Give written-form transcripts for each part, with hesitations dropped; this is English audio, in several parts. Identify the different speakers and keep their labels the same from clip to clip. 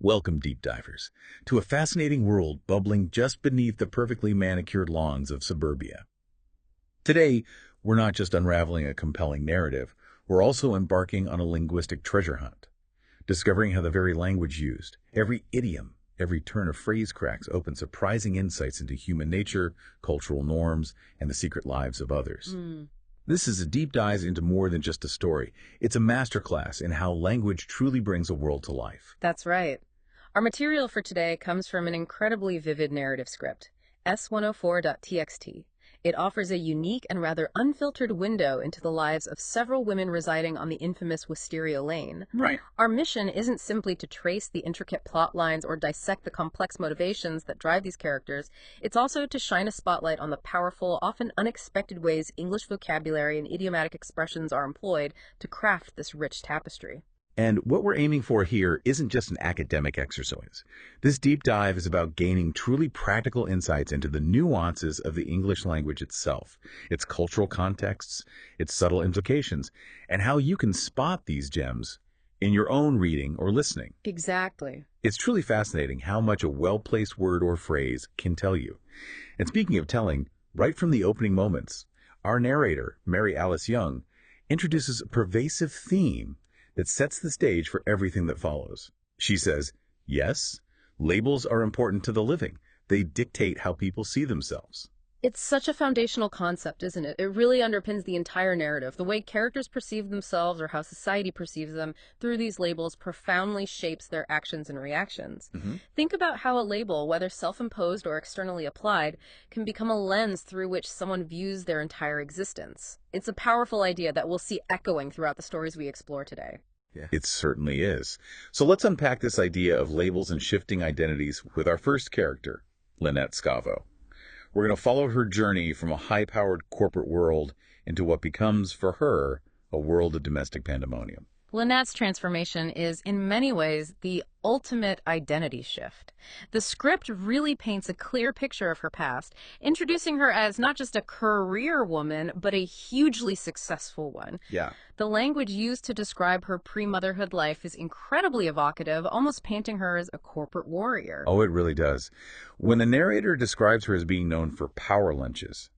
Speaker 1: Welcome, deep divers, to a fascinating world bubbling just beneath the perfectly manicured lawns of suburbia. Today, we're not just unraveling a compelling narrative, we're also embarking on a linguistic treasure hunt, discovering how the very language used, every idiom, every turn of phrase cracks open surprising insights into human nature, cultural norms, and the secret lives of others. This is a deep dive into more than just a story. It's a masterclass in how language truly brings a world to life.
Speaker 2: That's right. Our material for today comes from an incredibly vivid narrative script, S104.txt. It offers a unique and rather unfiltered window into the lives of several women residing on the infamous Wisteria lane.
Speaker 1: Right.
Speaker 2: Our mission isn't simply to trace the intricate plot lines or dissect the complex motivations that drive these characters. It's also to shine a spotlight on the powerful, often unexpected ways English vocabulary and idiomatic expressions are employed to craft this rich tapestry.
Speaker 1: And what we're aiming for here isn't just an academic exercise. This deep dive is about gaining truly practical insights into the nuances of the English language itself, its cultural contexts, its subtle implications, and how you can spot these gems in your own reading or listening.
Speaker 2: Exactly.
Speaker 1: It's truly fascinating how much a well-placed word or phrase can tell you. And speaking of telling, right from the opening moments, our narrator, Mary Alice Young, introduces a pervasive theme that sets the stage for everything that follows. She says, yes, labels are important to the living. They dictate how people see themselves.
Speaker 2: It's such a foundational concept, isn't it? It really underpins the entire narrative. The way characters perceive themselves or how society perceives them through these labels profoundly shapes their actions and reactions. Think about how a label, whether self-imposed or externally applied, can become a lens through which someone views their entire existence. It's a powerful idea that we'll see echoing throughout the stories we explore today.
Speaker 1: Yeah. It certainly is. So let's unpack this idea of labels and shifting identities with our first character, Lynette Scavo. We're going to follow her journey from a high-powered corporate world into what becomes, for her, a world of domestic pandemonium.
Speaker 2: Lynette's transformation is, in many ways, the ultimate identity shift. The script really paints a clear picture of her past, introducing her as not just a career woman, but a hugely successful one.
Speaker 1: Yeah.
Speaker 2: The language used to describe her pre-motherhood life is incredibly evocative, almost painting her as a corporate warrior.
Speaker 1: Oh, it really does. When the narrator describes her as being known for power lunches,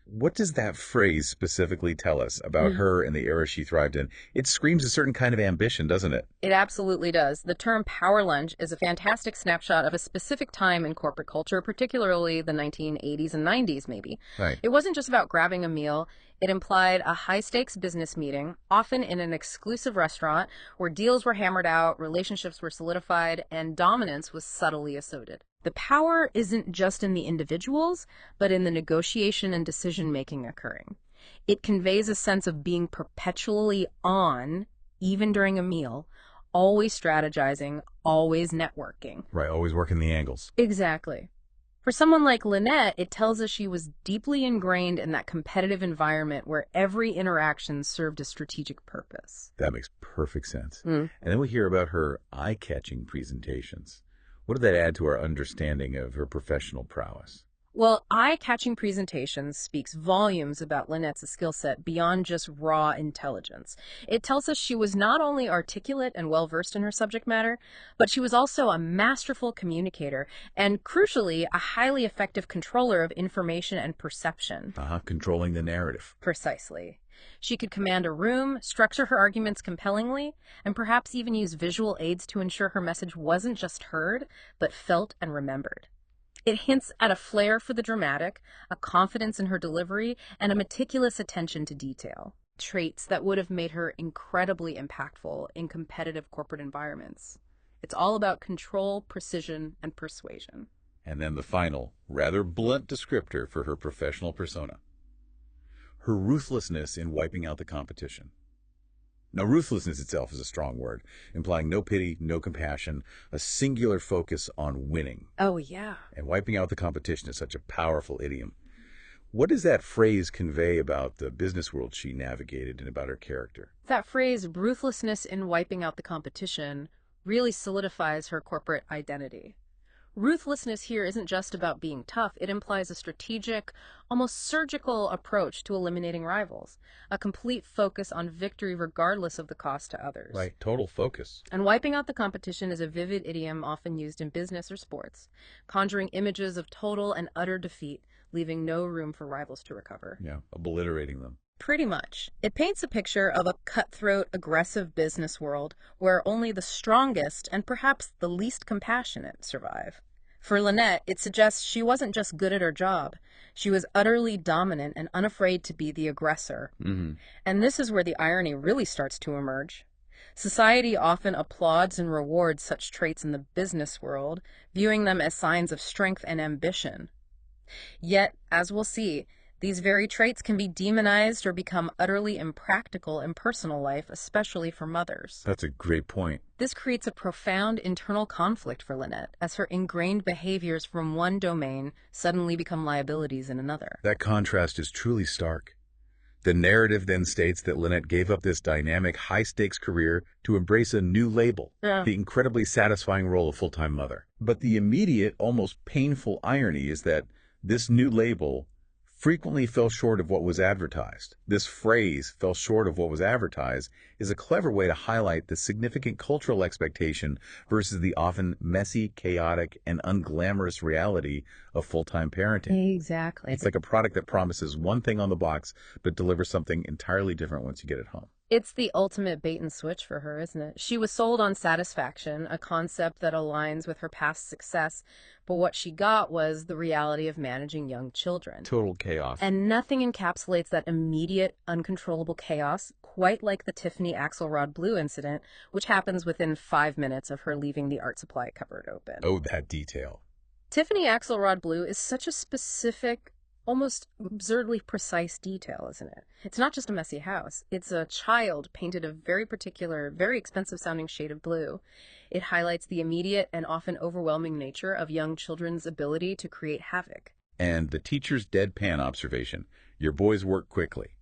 Speaker 1: what does that phrase specifically tell us about her and the era she thrived in? It screams a certain kind of ambition, doesn't it?
Speaker 2: It absolutely does. The term power lunch is a fantastic snapshot of a specific time in corporate culture, particularly the 1980s and 90s, maybe.
Speaker 1: Right.
Speaker 2: It wasn't just about grabbing a meal. It implied a high-stakes business meeting, often in an exclusive restaurant, where deals were hammered out, relationships were solidified, and dominance was subtly asserted. The power isn't just in the individuals, but in the negotiation and decision-making occurring. It conveys a sense of being perpetually on, even during a meal, always strategizing, always networking.
Speaker 1: Right, always working the angles.
Speaker 2: Exactly. For someone like Lynette, it tells us she was deeply ingrained in that competitive environment where every interaction served a strategic purpose.
Speaker 1: That makes perfect sense. And then we hear about her eye-catching presentations. What did that add to our understanding of her professional prowess?
Speaker 2: Well, eye-catching presentations speaks volumes about Lynette's skill set beyond just raw intelligence. It tells us she was not only articulate and well-versed in her subject matter, but she was also a masterful communicator and, crucially, a highly effective controller of information and perception.
Speaker 1: Controlling the narrative.
Speaker 2: Precisely. She could command a room, structure her arguments compellingly, and perhaps even use visual aids to ensure her message wasn't just heard, but felt and remembered. It hints at a flair for the dramatic, a confidence in her delivery, and a meticulous attention to detail. Traits that would have made her incredibly impactful in competitive corporate environments. It's all about control, precision, and persuasion.
Speaker 1: And then the final, rather blunt descriptor for her professional persona. Her ruthlessness in wiping out the competition. Now, ruthlessness itself is a strong word, implying no pity, no compassion, a singular focus on winning.
Speaker 2: Oh, yeah.
Speaker 1: And wiping out the competition is such a powerful idiom. What does that phrase convey about the business world she navigated and about her character?
Speaker 2: That phrase, ruthlessness in wiping out the competition, really solidifies her corporate identity. Ruthlessness here isn't just about being tough. It implies a strategic, almost surgical approach to eliminating rivals, a complete focus on victory regardless of the cost to others.
Speaker 1: Right, total focus.
Speaker 2: And wiping out the competition is a vivid idiom often used in business or sports, conjuring images of total and utter defeat, leaving no room for rivals to recover.
Speaker 1: Yeah, obliterating them.
Speaker 2: Pretty much. It paints a picture of a cutthroat, aggressive business world where only the strongest and perhaps the least compassionate survive. For Lynette, it suggests she wasn't just good at her job. She was utterly dominant and unafraid to be the aggressor. And this is where the irony really starts to emerge. Society often applauds and rewards such traits in the business world, viewing them as signs of strength and ambition. Yet, as we'll see, these very traits can be demonized or become utterly impractical in personal life, especially for mothers.
Speaker 1: That's a great point.
Speaker 2: This creates a profound internal conflict for Lynette, as her ingrained behaviors from one domain suddenly become liabilities in another.
Speaker 1: That contrast is truly stark. The narrative then states that Lynette gave up this dynamic, high-stakes career to embrace a new label, the incredibly satisfying role of full-time mother. But the immediate, almost painful irony is that this new label frequently fell short of what was advertised. This phrase, fell short of what was advertised, is a clever way to highlight the significant cultural expectation versus the often messy, chaotic, and unglamorous reality of full-time parenting.
Speaker 2: Exactly.
Speaker 1: It's like a product that promises one thing on the box, but delivers something entirely different once you get it home.
Speaker 2: It's the ultimate bait and switch for her, isn't it? She was sold on satisfaction, a concept that aligns with her past success, but what she got was the reality of managing young children.
Speaker 1: Total chaos.
Speaker 2: And nothing encapsulates that immediate, uncontrollable chaos quite like the Tiffany Axelrod Blue incident, which happens within 5 minutes of her leaving the art supply cupboard open.
Speaker 1: Oh, that detail.
Speaker 2: Tiffany Axelrod Blue is such a specific, almost absurdly precise detail, isn't it? It's not just a messy house. It's a child painted a very particular, very expensive-sounding shade of blue. It highlights the immediate and often overwhelming nature of young children's ability to create havoc.
Speaker 1: And the teacher's deadpan observation, "Your boys work quickly,"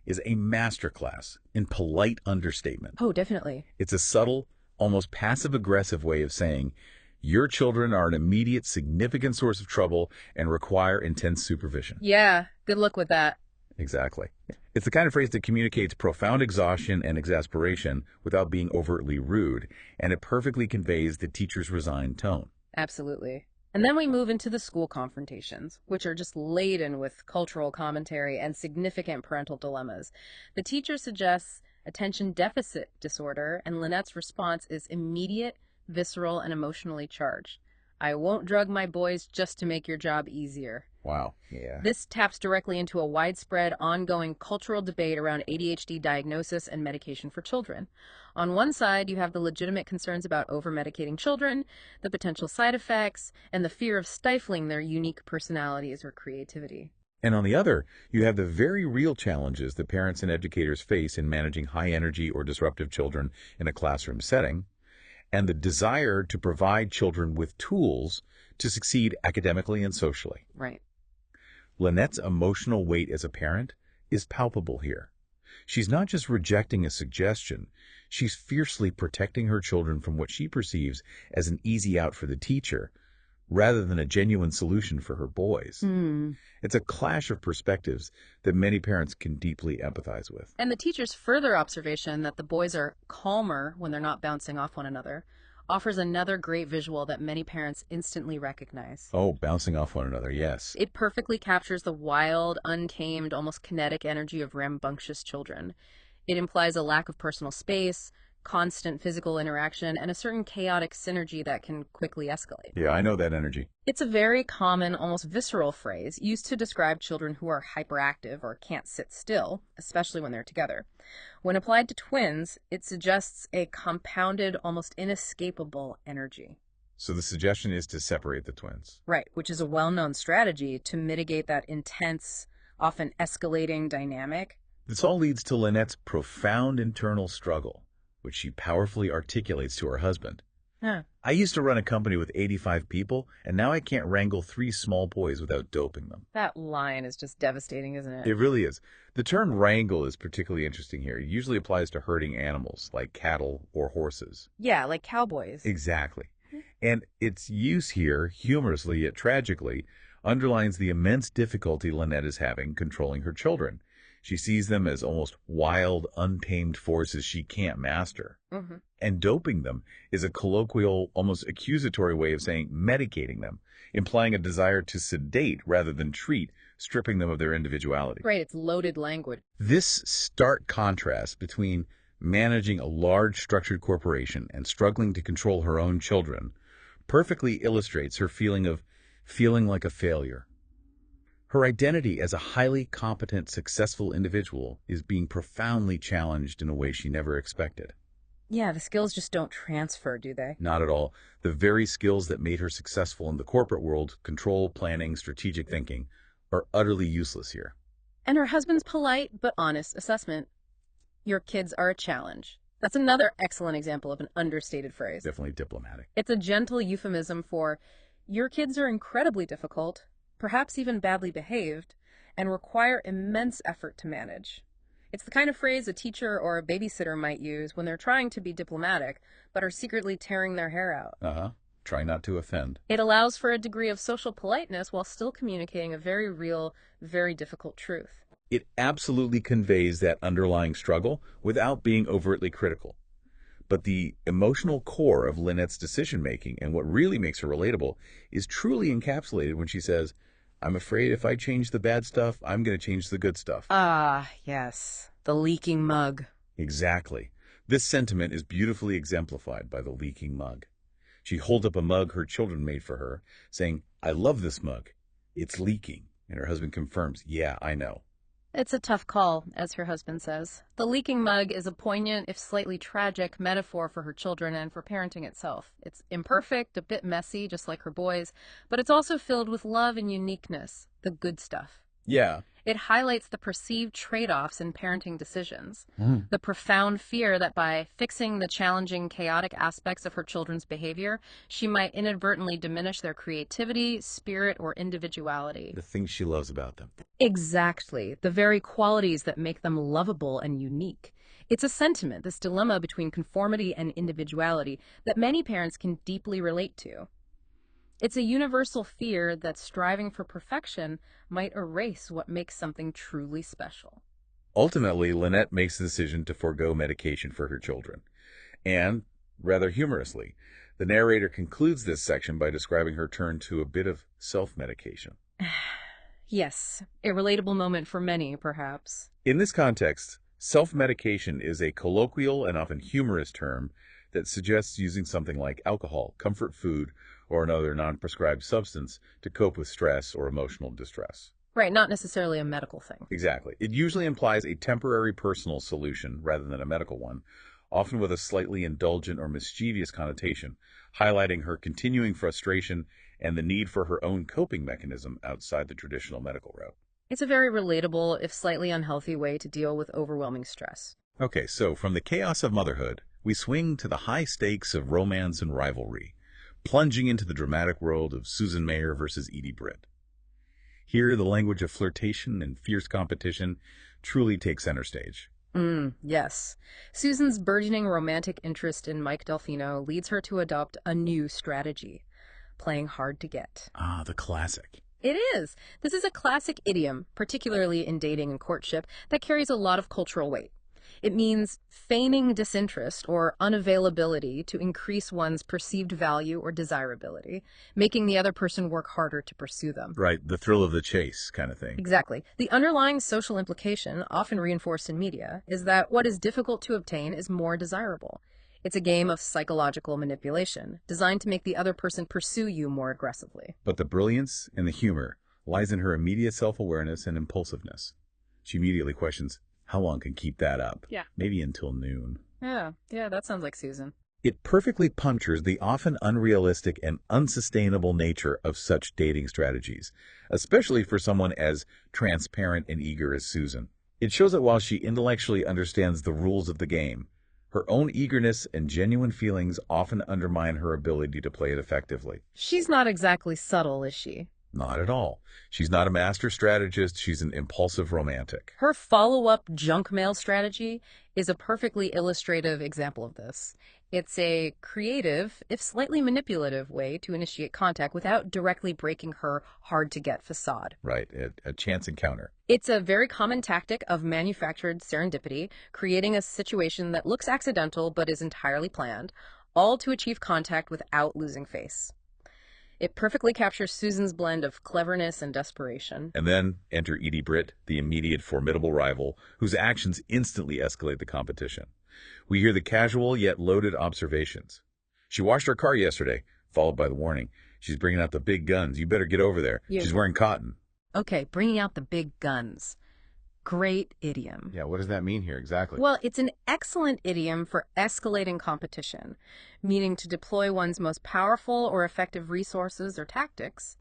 Speaker 1: is a masterclass in polite understatement.
Speaker 2: Oh, definitely.
Speaker 1: It's a subtle, almost passive-aggressive way of saying, your children are an immediate, significant source of trouble and require intense supervision.
Speaker 2: Yeah, good luck with that.
Speaker 1: Exactly. It's the kind of phrase that communicates profound exhaustion and exasperation without being overtly rude, and it perfectly conveys the teacher's resigned tone.
Speaker 2: Absolutely. And then we move into the school confrontations, which are just laden with cultural commentary and significant parental dilemmas. The teacher suggests attention deficit disorder, and Lynette's response is immediate, visceral, and emotionally charged. "I won't drug my boys just to make your job easier."
Speaker 1: Wow. Yeah.
Speaker 2: This taps directly into a widespread, ongoing cultural debate around ADHD diagnosis and medication for children. On one side, you have the legitimate concerns about over-medicating children, the potential side effects, and the fear of stifling their unique personalities or creativity.
Speaker 1: And on the other, you have the very real challenges that parents and educators face in managing high-energy or disruptive children in a classroom setting, and the desire to provide children with tools to succeed academically and socially.
Speaker 2: Right.
Speaker 1: Lynette's emotional weight as a parent is palpable here. She's not just rejecting a suggestion, she's fiercely protecting her children from what she perceives as an easy out for the teacher, rather than a genuine solution for her boys. It's a clash of perspectives that many parents can deeply empathize with.
Speaker 2: And the teacher's further observation that the boys are calmer when they're not bouncing off one another offers another great visual that many parents instantly recognize.
Speaker 1: Oh, bouncing off one another, yes.
Speaker 2: It perfectly captures the wild, untamed, almost kinetic energy of rambunctious children. It implies a lack of personal space, constant physical interaction, and a certain chaotic synergy that can quickly escalate.
Speaker 1: Yeah, I know that energy.
Speaker 2: It's a very common, almost visceral phrase used to describe children who are hyperactive or can't sit still, especially when they're together. When applied to twins, it suggests a compounded, almost inescapable energy.
Speaker 1: So the suggestion is to separate the twins.
Speaker 2: Right, which is a well-known strategy to mitigate that intense, often escalating dynamic.
Speaker 1: This all leads to Lynette's profound internal struggle, which she powerfully articulates to her husband. "I used to run a company with 85 people, and now I can't wrangle 3 small boys without doping them."
Speaker 2: That line is just devastating, isn't it?
Speaker 1: It really is. The term wrangle is particularly interesting here. It usually applies to herding animals, like cattle or horses.
Speaker 2: Yeah, like cowboys.
Speaker 1: Exactly. And its use here, humorously yet tragically, underlines the immense difficulty Lynette is having controlling her children. She sees them as almost wild, untamed forces she can't master.
Speaker 2: Hmm.
Speaker 1: And doping them is a colloquial, almost accusatory way of saying medicating them, implying a desire to sedate rather than treat, stripping them of their individuality.
Speaker 2: Right, it's loaded language.
Speaker 1: This stark contrast between managing a large structured corporation and struggling to control her own children perfectly illustrates her feeling like a failure. Her identity as a highly competent, successful individual is being profoundly challenged in a way she never expected.
Speaker 2: Yeah, the skills just don't transfer, do they?
Speaker 1: Not at all. The very skills that made her successful in the corporate world, control, planning, strategic thinking, are utterly useless here.
Speaker 2: And her husband's polite but honest assessment. Your kids are a challenge. That's another excellent example of an understated phrase.
Speaker 1: Definitely diplomatic.
Speaker 2: It's a gentle euphemism for, your kids are incredibly difficult, perhaps even badly behaved, and require immense effort to manage. It's the kind of phrase a teacher or a babysitter might use when they're trying to be diplomatic, but are secretly tearing their hair out.
Speaker 1: Uh-huh. Try not to offend.
Speaker 2: It allows for a degree of social politeness while still communicating a very real, very difficult truth.
Speaker 1: It absolutely conveys that underlying struggle without being overtly critical. But the emotional core of Lynette's decision-making and what really makes her relatable is truly encapsulated when she says, I'm afraid if I change the bad stuff, I'm going to change the good stuff.
Speaker 2: Ah, yes. The leaking mug.
Speaker 1: Exactly. This sentiment is beautifully exemplified by the leaking mug. She holds up a mug her children made for her, saying, I love this mug. It's leaking. And her husband confirms, yeah, I know.
Speaker 2: It's a tough call, as her husband says. The leaking mug is a poignant, if slightly tragic, metaphor for her children and for parenting itself. It's imperfect, a bit messy, just like her boys, but it's also filled with love and uniqueness, the good stuff.
Speaker 1: Yeah.
Speaker 2: It highlights the perceived trade-offs in parenting decisions, the profound fear that by fixing the challenging, chaotic aspects of her children's behavior, she might inadvertently diminish their creativity, spirit, or individuality.
Speaker 1: The things she loves about them.
Speaker 2: Exactly, the very qualities that make them lovable and unique. It's a sentiment, this dilemma between conformity and individuality, that many parents can deeply relate to. It's a universal fear that striving for perfection might erase what makes something truly special.
Speaker 1: Ultimately, Lynette makes the decision to forego medication for her children. And, rather humorously, the narrator concludes this section by describing her turn to a bit of self-medication.
Speaker 2: Yes, a relatable moment for many, perhaps.
Speaker 1: In this context, self-medication is a colloquial and often humorous term that suggests using something like alcohol, comfort food, or another non-prescribed substance to cope with stress or emotional distress.
Speaker 2: Right, not necessarily a medical thing.
Speaker 1: Exactly. It usually implies a temporary personal solution rather than a medical one, often with a slightly indulgent or mischievous connotation, highlighting her continuing frustration and the need for her own coping mechanism outside the traditional medical route.
Speaker 2: It's a very relatable, if slightly unhealthy, way to deal with overwhelming stress.
Speaker 1: Okay, so from the chaos of motherhood, we swing to the high stakes of romance and rivalry, plunging into the dramatic world of Susan Mayer versus Edie Britt. Here, the language of flirtation and fierce competition truly takes center stage.
Speaker 2: Yes. Susan's burgeoning romantic interest in Mike Delfino leads her to adopt a new strategy, playing hard to get.
Speaker 1: Ah, the classic.
Speaker 2: It is. This is a classic idiom, particularly in dating and courtship, that carries a lot of cultural weight. It means feigning disinterest or unavailability to increase one's perceived value or desirability, making the other person work harder to pursue them.
Speaker 1: Right, the thrill of the chase kind of thing.
Speaker 2: Exactly. The underlying social implication, often reinforced in media, is that what is difficult to obtain is more desirable. It's a game of psychological manipulation, designed to make the other person pursue you more aggressively.
Speaker 1: But the brilliance and the humor lies in her immediate self-awareness and impulsiveness. She immediately questions, how long can keep that up?
Speaker 2: Yeah.
Speaker 1: Maybe until noon.
Speaker 2: Yeah, that sounds like Susan.
Speaker 1: It perfectly punctures the often unrealistic and unsustainable nature of such dating strategies, especially for someone as transparent and eager as Susan. It shows that while she intellectually understands the rules of the game, her own eagerness and genuine feelings often undermine her ability to play it effectively.
Speaker 2: She's not exactly subtle, is she?
Speaker 1: Not at all. She's not a master strategist. She's an impulsive romantic.
Speaker 2: Her follow-up junk mail strategy is a perfectly illustrative example of this. It's a creative, if slightly manipulative, way to initiate contact without directly breaking her hard-to-get facade.
Speaker 1: Right, a chance encounter.
Speaker 2: It's a very common tactic of manufactured serendipity, creating a situation that looks accidental but is entirely planned, all to achieve contact without losing face. It perfectly captures Susan's blend of cleverness and desperation.
Speaker 1: And then enter Edie Britt, the immediate formidable rival, whose actions instantly escalate the competition. We hear the casual yet loaded observations. She washed her car yesterday, followed by the warning. She's bringing out the big guns. You better get over there. She's wearing cotton.
Speaker 2: Okay, bringing out the big guns. Great idiom.
Speaker 1: Yeah, what does that mean here exactly?
Speaker 2: Well, it's an excellent idiom for escalating competition, meaning to deploy one's most powerful or effective resources or tactics.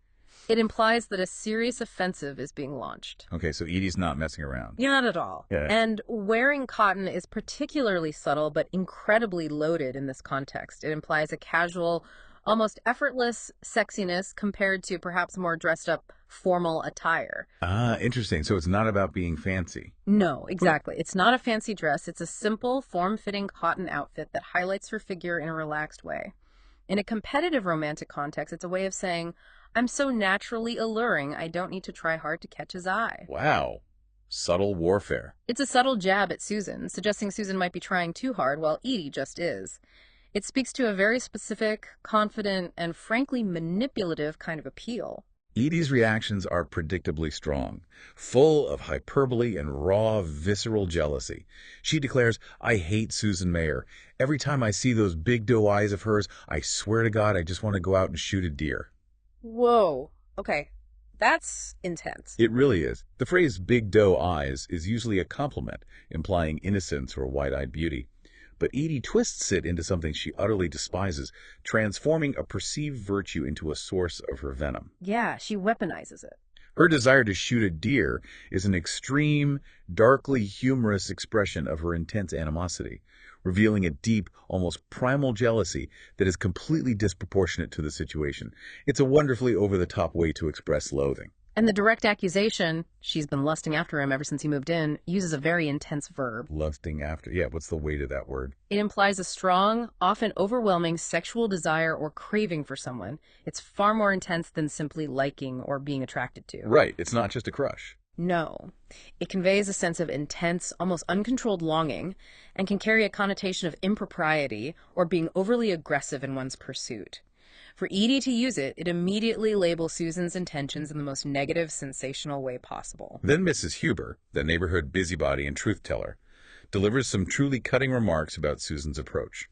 Speaker 2: It implies that a serious offensive is being launched.
Speaker 1: Okay, so Edie's not messing around.
Speaker 2: Yeah, not at all.
Speaker 1: Yeah.
Speaker 2: And wearing cotton is particularly subtle but incredibly loaded in this context. It implies a casual, almost effortless sexiness compared to perhaps more dressed up formal attire.
Speaker 1: Ah, interesting. So it's not about being fancy.
Speaker 2: No, exactly. It's not a fancy dress. It's a simple, form-fitting cotton outfit that highlights her figure in a relaxed way. In a competitive romantic context, it's a way of saying, I'm so naturally alluring, I don't need to try hard to catch his eye.
Speaker 1: Wow. Subtle warfare.
Speaker 2: It's a subtle jab at Susan, suggesting Susan might be trying too hard while Edie just is. It speaks to a very specific, confident, and frankly manipulative kind of appeal.
Speaker 1: Edie's reactions are predictably strong, full of hyperbole and raw, visceral jealousy. She declares, I hate Susan Mayer. Every time I see those big doe eyes of hers, I swear to God I just want to go out and shoot a deer.
Speaker 2: Whoa. Okay. That's intense.
Speaker 1: It really is. The phrase big doe eyes is usually a compliment, implying innocence or wide-eyed beauty. But Edie twists it into something she utterly despises, transforming a perceived virtue into a source of her venom.
Speaker 2: Yeah, she weaponizes it.
Speaker 1: Her desire to shoot a deer is an extreme, darkly humorous expression of her intense animosity, revealing a deep, almost primal jealousy that is completely disproportionate to the situation. It's a wonderfully over-the-top way to express loathing.
Speaker 2: And the direct accusation, she's been lusting after him ever since he moved in, uses a very intense verb.
Speaker 1: Lusting after. Yeah, what's the weight of that word?
Speaker 2: It implies a strong, often overwhelming sexual desire or craving for someone. It's far more intense than simply liking or being attracted to.
Speaker 1: Right, it's not just a crush.
Speaker 2: No. It conveys a sense of intense, almost uncontrolled longing, and can carry a connotation of impropriety or being overly aggressive in one's pursuit. For Edie to use it, it immediately labels Susan's intentions in the most negative, sensational way possible.
Speaker 1: Then Mrs. Huber, the neighborhood busybody and truth-teller, delivers some truly cutting remarks about Susan's approach.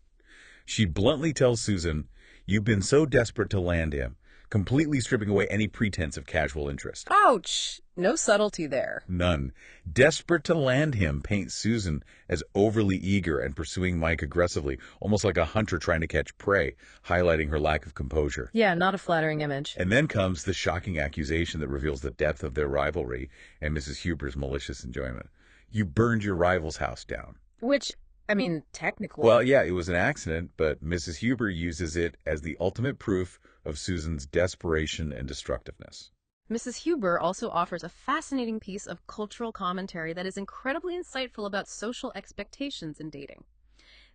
Speaker 1: She bluntly tells Susan, you've been so desperate to land him, completely stripping away any pretense of casual interest.
Speaker 2: Ouch! No subtlety there.
Speaker 1: None. Desperate to land him paints Susan as overly eager and pursuing Mike aggressively, almost like a hunter trying to catch prey, highlighting her lack of composure.
Speaker 2: Yeah, not a flattering image.
Speaker 1: And then comes the shocking accusation that reveals the depth of their rivalry and Mrs. Huber's malicious enjoyment. You burned your rival's house down.
Speaker 2: Which, I mean, technically...
Speaker 1: Well, yeah, it was an accident, but Mrs. Huber uses it as the ultimate proof of Susan's desperation and destructiveness.
Speaker 2: Mrs. Huber also offers a fascinating piece of cultural commentary that is incredibly insightful about social expectations in dating.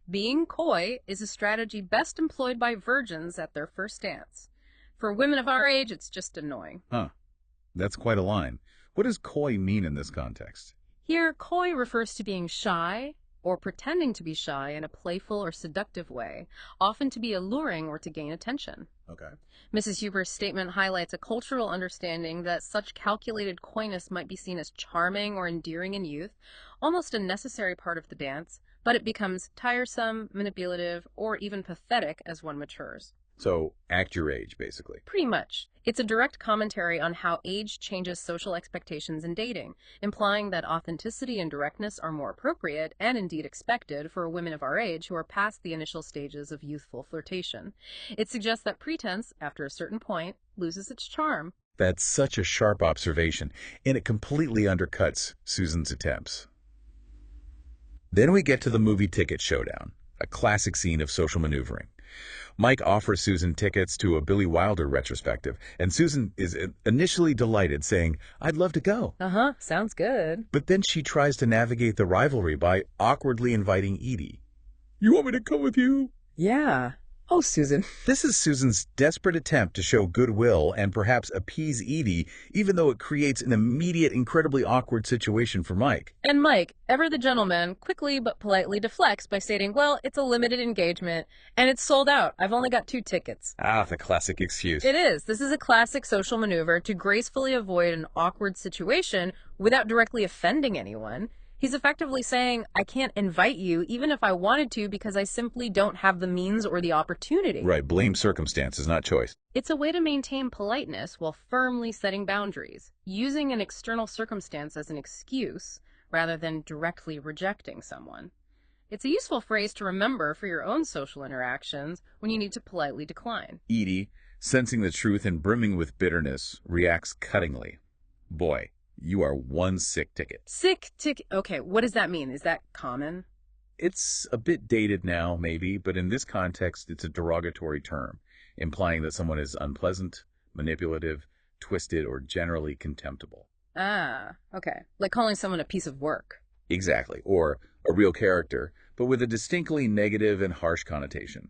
Speaker 2: Being coy is a strategy best employed by virgins at their first dance. For women of our age, it's just annoying.
Speaker 1: Huh. That's quite a line. What does coy mean in this context?
Speaker 2: Here, coy refers to being shy or pretending to be shy in a playful or seductive way, often to be alluring or to gain attention.
Speaker 1: Okay.
Speaker 2: Mrs. Huber's statement highlights a cultural understanding that such calculated coyness might be seen as charming or endearing in youth, almost a necessary part of the dance, but it becomes tiresome, manipulative, or even pathetic as one matures.
Speaker 1: So, act your age, basically.
Speaker 2: Pretty much. It's a direct commentary on how age changes social expectations in dating, implying that authenticity and directness are more appropriate and indeed expected for women of our age who are past the initial stages of youthful flirtation. It suggests that pretense, after a certain point, loses its charm.
Speaker 1: That's such a sharp observation, and it completely undercuts Susan's attempts. Then we get to the movie ticket showdown, a classic scene of social maneuvering. Mike offers Susan tickets to a Billy Wilder retrospective, and Susan is initially delighted, saying, I'd love to go.
Speaker 2: Sounds good.
Speaker 1: But then she tries to navigate the rivalry by awkwardly inviting Edie. You want me to come with you?
Speaker 2: Yeah. Oh, Susan.
Speaker 1: This is Susan's desperate attempt to show goodwill and perhaps appease Edie, even though it creates an immediate, incredibly awkward situation for Mike.
Speaker 2: And Mike, ever the gentleman, quickly but politely deflects by stating, well, it's a limited engagement, and it's sold out. I've only got 2 tickets.
Speaker 1: Ah, the classic excuse.
Speaker 2: It is. This is a classic social maneuver to gracefully avoid an awkward situation without directly offending anyone. He's effectively saying, I can't invite you even if I wanted to because I simply don't have the means or the opportunity.
Speaker 1: Right, blame circumstances, not choice.
Speaker 2: It's a way to maintain politeness while firmly setting boundaries, using an external circumstance as an excuse rather than directly rejecting someone. It's a useful phrase to remember for your own social interactions when you need to politely decline.
Speaker 1: Edie, sensing the truth and brimming with bitterness, reacts cuttingly. Boy, you are one sick ticket.
Speaker 2: Sick ticket. Okay, what does that mean? Is that common?
Speaker 1: It's a bit dated now, maybe, but in this context, it's a derogatory term, implying that someone is unpleasant, manipulative, twisted, or generally contemptible.
Speaker 2: Ah, okay. Like calling someone a piece of work.
Speaker 1: Exactly, or a real character, but with a distinctly negative and harsh connotation.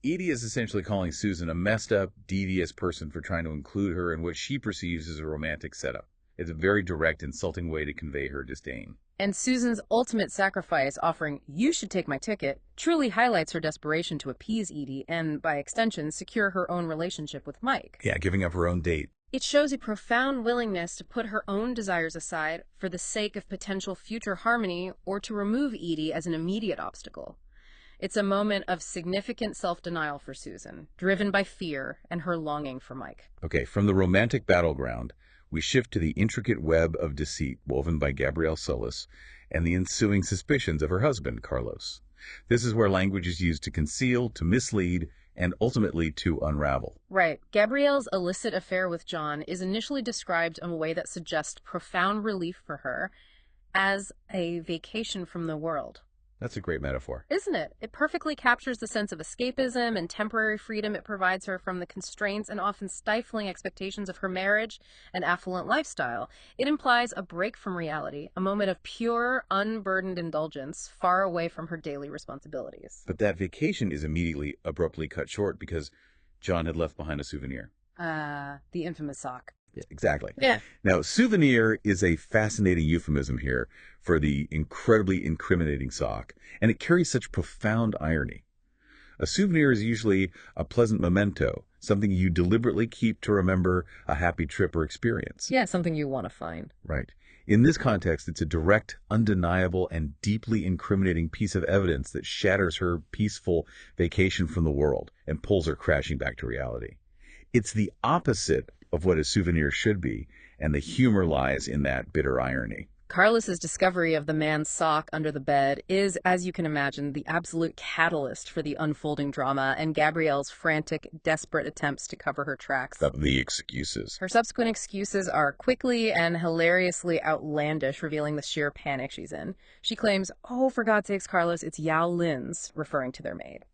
Speaker 1: Edie is essentially calling Susan a messed up, devious person for trying to include her in what she perceives as a romantic setup. It's a very direct, insulting way to convey her disdain.
Speaker 2: And Susan's ultimate sacrifice, offering, you should take my ticket, truly highlights her desperation to appease Edie and, by extension, secure her own relationship with Mike.
Speaker 1: Yeah, giving up her own date.
Speaker 2: It shows a profound willingness to put her own desires aside for the sake of potential future harmony or to remove Edie as an immediate obstacle. It's a moment of significant self-denial for Susan, driven by fear and her longing for Mike.
Speaker 1: Okay, from the romantic battleground, we shift to the intricate web of deceit woven by Gabrielle Solis and the ensuing suspicions of her husband, Carlos. This is where language is used to conceal, to mislead, and ultimately to unravel.
Speaker 2: Right. Gabrielle's illicit affair with John is initially described in a way that suggests profound relief for her as a vacation from the world.
Speaker 1: That's a great metaphor.
Speaker 2: Isn't it? It perfectly captures the sense of escapism and temporary freedom it provides her from the constraints and often stifling expectations of her marriage and affluent lifestyle. It implies a break from reality, a moment of pure, unburdened indulgence, far away from her daily responsibilities.
Speaker 1: But that vacation is immediately abruptly cut short because John had left behind a souvenir.
Speaker 2: The infamous sock.
Speaker 1: Yeah, exactly.
Speaker 2: Yeah.
Speaker 1: Now, souvenir is a fascinating euphemism here for the incredibly incriminating sock, and it carries such profound irony. A souvenir is usually a pleasant memento, something you deliberately keep to remember a happy trip or experience.
Speaker 2: Yeah, something you want to find.
Speaker 1: Right. In this context, it's a direct, undeniable, and deeply incriminating piece of evidence that shatters her peaceful vacation from the world and pulls her crashing back to reality. It's the opposite of what a souvenir should be, and the humor lies in that bitter irony.
Speaker 2: Carlos's discovery of the man's sock under the bed is, as you can imagine, the absolute catalyst for the unfolding drama and Gabrielle's frantic, desperate attempts to cover her tracks.
Speaker 1: The excuses.
Speaker 2: Her subsequent excuses are quickly and hilariously outlandish, revealing the sheer panic she's in. She claims, oh, for God's sakes, Carlos, it's Yao Lin's, referring to their maid.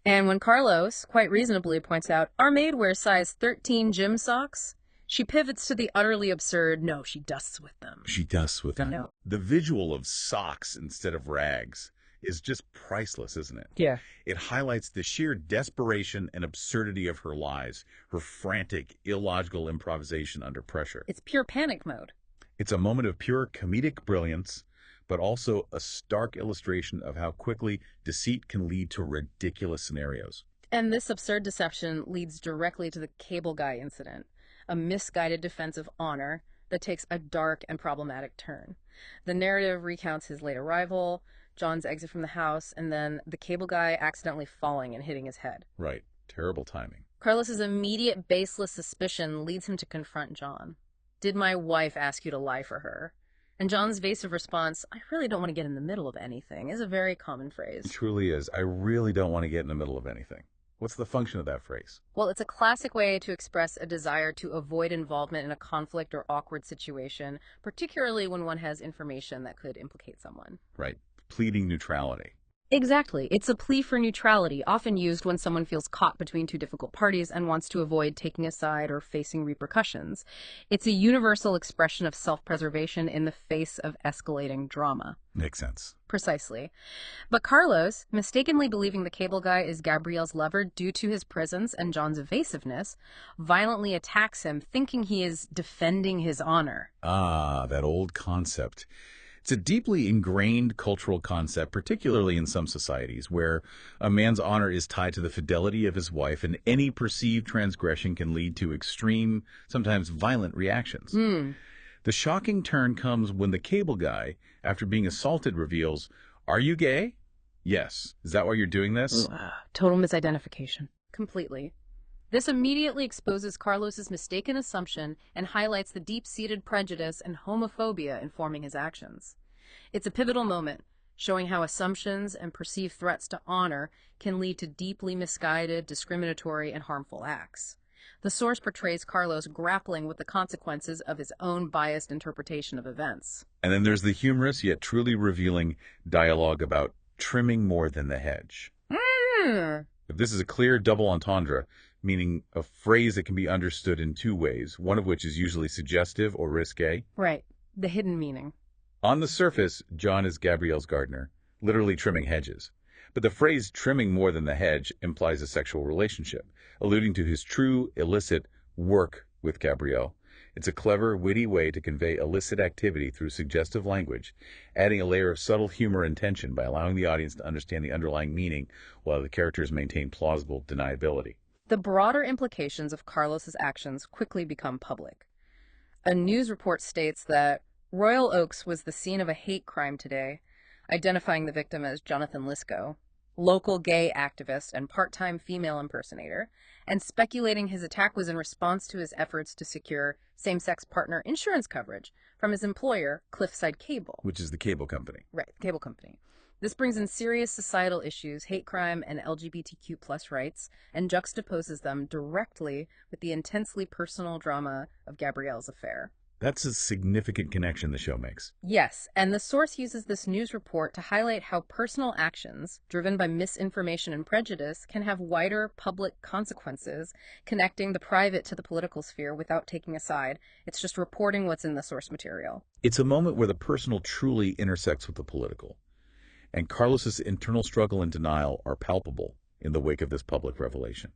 Speaker 2: And when Carlos, quite reasonably, points out, our maid wears size 13 gym socks, she pivots to the utterly absurd, no, she dusts with them.
Speaker 1: She dusts with them.
Speaker 2: No.
Speaker 1: The visual of socks instead of rags is just priceless, isn't it?
Speaker 2: Yeah.
Speaker 1: It highlights the sheer desperation and absurdity of her lies, her frantic, illogical improvisation under pressure.
Speaker 2: It's pure panic mode.
Speaker 1: It's a moment of pure comedic brilliance, but also a stark illustration of how quickly deceit can lead to ridiculous scenarios.
Speaker 2: And this absurd deception leads directly to the cable guy incident, a misguided defense of honor that takes a dark and problematic turn. The narrative recounts his late arrival, John's exit from the house, and then the cable guy accidentally falling and hitting his head.
Speaker 1: Right. Terrible timing.
Speaker 2: Carlos's immediate baseless suspicion leads him to confront John. Did my wife ask you to lie for her? And John's evasive response, I really don't want to get in the middle of anything, is a very common phrase.
Speaker 1: It truly is. I really don't want to get in the middle of anything. What's the function of that phrase?
Speaker 2: Well, it's a classic way to express a desire to avoid involvement in a conflict or awkward situation, particularly when one has information that could implicate someone.
Speaker 1: Right. Pleading neutrality.
Speaker 2: Exactly. It's a plea for neutrality, often used when someone feels caught between two difficult parties and wants to avoid taking a side or facing repercussions. It's a universal expression of self-preservation in the face of escalating drama.
Speaker 1: Makes sense.
Speaker 2: Precisely. But Carlos, mistakenly believing the cable guy is Gabrielle's lover due to his presence and John's evasiveness, violently attacks him, thinking he is defending his honor.
Speaker 1: Ah, that old concept. It's a deeply ingrained cultural concept, particularly in some societies, where a man's honor is tied to the fidelity of his wife, and any perceived transgression can lead to extreme, sometimes violent reactions. The shocking turn comes when the cable guy, after being assaulted, reveals, "Are you gay?" "Yes." "Is that why you're doing this?"
Speaker 2: Total misidentification. Completely. This immediately exposes Carlos's mistaken assumption and highlights the deep-seated prejudice and homophobia informing his actions. It's a pivotal moment, showing how assumptions and perceived threats to honor can lead to deeply misguided, discriminatory, and harmful acts. The source portrays Carlos grappling with the consequences of his own biased interpretation of events.
Speaker 1: And then there's the humorous yet truly revealing dialogue about trimming more than the hedge. If this is a clear double entendre, meaning a phrase that can be understood in two ways, one of which is usually suggestive or risque.
Speaker 2: Right. The hidden meaning.
Speaker 1: On the surface, John is Gabrielle's gardener, literally trimming hedges. But the phrase trimming more than the hedge implies a sexual relationship, alluding to his true, illicit work with Gabrielle. It's a clever, witty way to convey illicit activity through suggestive language, adding a layer of subtle humor and tension by allowing the audience to understand the underlying meaning while the characters maintain plausible deniability.
Speaker 2: The broader implications of Carlos's actions quickly become public. A news report states that Royal Oaks was the scene of a hate crime today, identifying the victim as Jonathan Lisco, local gay activist and part-time female impersonator, and speculating his attack was in response to his efforts to secure same-sex partner insurance coverage from his employer, Cliffside Cable.
Speaker 1: Which is the cable company.
Speaker 2: Right, the cable company. This brings in serious societal issues, hate crime, and LGBTQ plus rights, and juxtaposes them directly with the intensely personal drama of Gabrielle's affair.
Speaker 1: That's a significant connection the show makes.
Speaker 2: Yes, and the source uses this news report to highlight how personal actions, driven by misinformation and prejudice, can have wider public consequences, connecting the private to the political sphere without taking a side. It's just reporting what's in the source material.
Speaker 1: It's a moment where the personal truly intersects with the political. And Carlos's internal struggle and denial are palpable in the wake of this public revelation.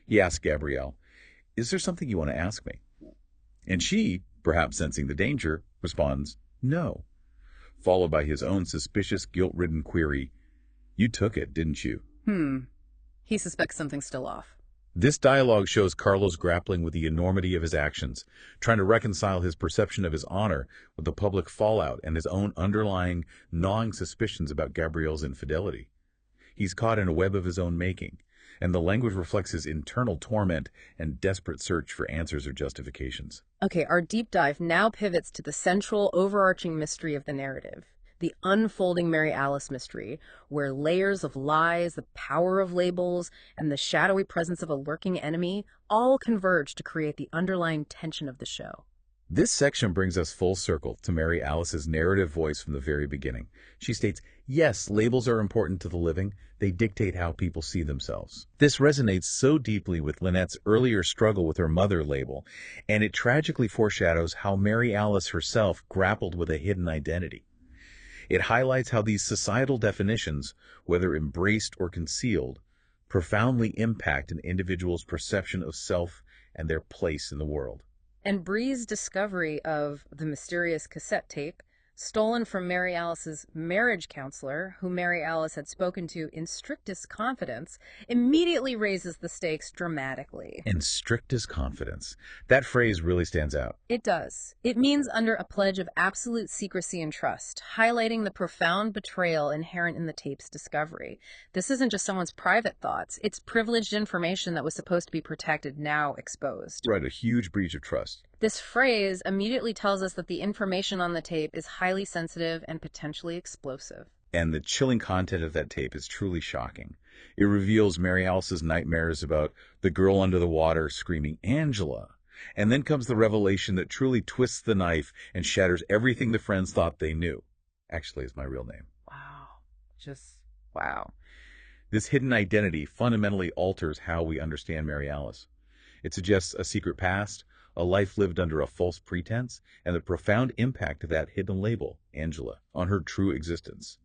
Speaker 1: He asks Gabrielle, "Is there something you want to ask me?" And she, perhaps sensing the danger, responds, "No," followed by his own suspicious, guilt-ridden query, "You took it, didn't you?"
Speaker 2: He suspects something's still off.
Speaker 1: This dialogue shows Carlos grappling with the enormity of his actions, trying to reconcile his perception of his honor with the public fallout and his own underlying, gnawing suspicions about Gabrielle's infidelity. He's caught in a web of his own making, and the language reflects his internal torment and desperate search for answers or justifications.
Speaker 2: Okay, our deep dive now pivots to the central, overarching mystery of the narrative. The unfolding Mary Alice mystery, where layers of lies, the power of labels, and the shadowy presence of a lurking enemy all converge to create the underlying tension of the show.
Speaker 1: This section brings us full circle to Mary Alice's narrative voice from the very beginning. She states, "Yes, labels are important to the living. They dictate how people see themselves." This resonates so deeply with Lynette's earlier struggle with her mother label, and it tragically foreshadows how Mary Alice herself grappled with a hidden identity. It highlights how these societal definitions, whether embraced or concealed, profoundly impact an individual's perception of self and their place in the world.
Speaker 2: And Bree's discovery of the mysterious cassette tape, stolen from Mary Alice's marriage counselor, who Mary Alice had spoken to in strictest confidence, immediately raises the stakes dramatically.
Speaker 1: In strictest confidence. That phrase really stands out.
Speaker 2: It does. It means under a pledge of absolute secrecy and trust, highlighting the profound betrayal inherent in the tape's discovery. This isn't just someone's private thoughts. It's privileged information that was supposed to be protected, now exposed.
Speaker 1: Right, a huge breach of trust.
Speaker 2: This phrase immediately tells us that the information on the tape is highly sensitive and potentially explosive.
Speaker 1: And the chilling content of that tape is truly shocking. It reveals Mary Alice's nightmares about the girl under the water screaming, "Angela!" And then comes the revelation that truly twists the knife and shatters everything the friends thought they knew. Actually, is my real name.
Speaker 2: Wow. Just Wow.
Speaker 1: This hidden identity fundamentally alters how we understand Mary Alice. It suggests a secret past, a life lived under a false pretense, and the profound impact of that hidden label, Angela, on her true existence.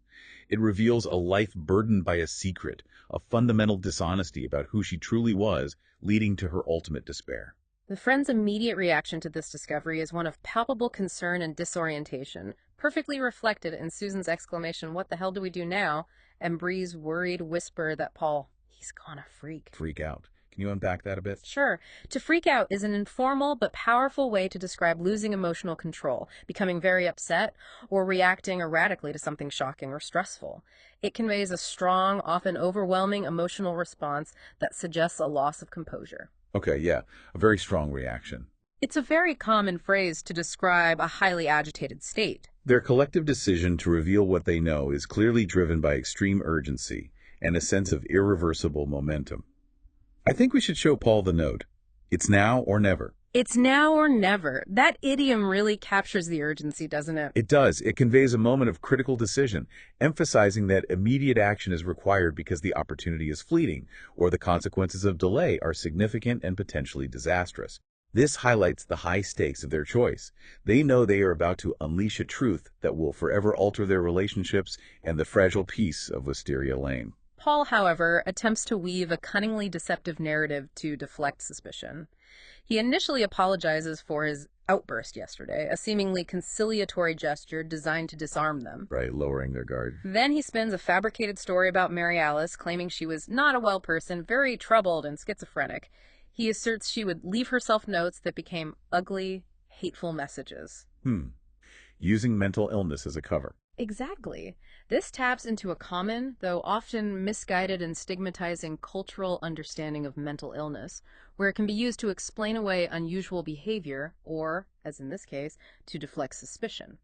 Speaker 1: It reveals a life burdened by a secret, a fundamental dishonesty about who she truly was, leading to her ultimate despair.
Speaker 2: The friend's immediate reaction to this discovery is one of palpable concern and disorientation, perfectly reflected in Susan's exclamation, "What the hell do we do now?" and Bree's worried whisper that Paul, he's gonna freak.
Speaker 1: Freak out. Can you unpack that a bit?
Speaker 2: Sure. To freak out is an informal but powerful way to describe losing emotional control, becoming very upset, or reacting erratically to something shocking or stressful. It conveys a strong, often overwhelming emotional response that suggests a loss of composure.
Speaker 1: Okay, yeah, a very strong reaction.
Speaker 2: It's a very common phrase to describe a highly agitated state.
Speaker 1: Their collective decision to reveal what they know is clearly driven by extreme urgency and a sense of irreversible momentum. I think we should show Paul the note. It's now or never.
Speaker 2: It's now or never. That idiom really captures the urgency, doesn't it?
Speaker 1: It does. It conveys a moment of critical decision, emphasizing that immediate action is required because the opportunity is fleeting, or the consequences of delay are significant and potentially disastrous. This highlights the high stakes of their choice. They know they are about to unleash a truth that will forever alter their relationships and the fragile peace of Wisteria Lane.
Speaker 2: Paul, however, attempts to weave a cunningly deceptive narrative to deflect suspicion. He initially apologizes for his outburst yesterday, a seemingly conciliatory gesture designed to disarm them.
Speaker 1: Right, lowering their guard.
Speaker 2: Then he spins a fabricated story about Mary Alice, claiming she was not a well person, very troubled and schizophrenic. He asserts she would leave herself notes that became ugly, hateful messages.
Speaker 1: Using mental illness as a cover.
Speaker 2: Exactly. This taps into a common, though often misguided and stigmatizing cultural understanding of mental illness, where it can be used to explain away unusual behavior or, as in this case, to deflect suspicion.